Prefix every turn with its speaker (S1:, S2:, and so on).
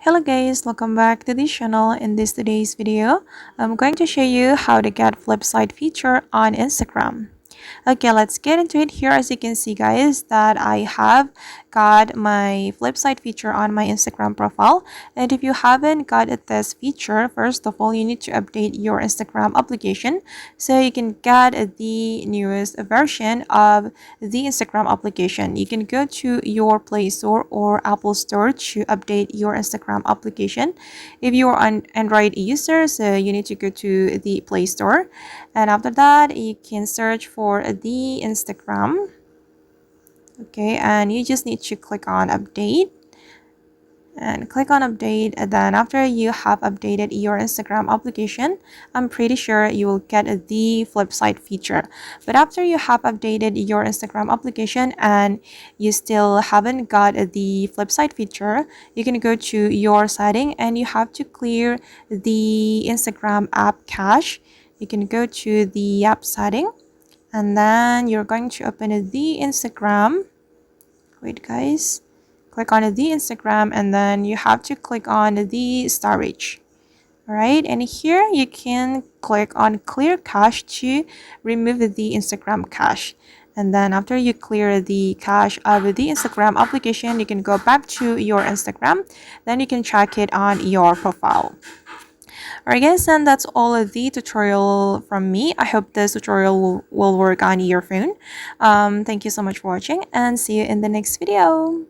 S1: Hello guys, welcome back to this channel. In today's video, I'm going to show you how to get Flipside feature on Instagram. Okay, let's get into it. Here, as you can see guys, that I have got my Flipside feature on my Instagram profile. And if you haven't got this feature, first of all, you need to update your Instagram application so you can get the newest version of the Instagram application. You can go to your Play Store or Apple Store to update your Instagram application. If you are an Android user, so you need to go to the Play Store, and after that you can search for the Instagram. Okay, and you just need to click on update and click on update. And then after you have updated your Instagram application, I'm pretty sure you will get the Flipside feature. But after you have updated your Instagram application and you still haven't got the Flipside feature, you can go to your setting and you have to clear the Instagram app cache. You can go to the app setting and then you're going to open the Instagram. Wait guys, click on the Instagram and then you have to click on the storage. All right, and here you can click on clear cache to remove the Instagram cache. And then after you clear the cache of the Instagram application, you can go back to your Instagram. Then you can check it on your profile. Alright guys, and that's all of the tutorial from me. I hope this tutorial will work on your phone. Thank you so much for watching and see you in the next video.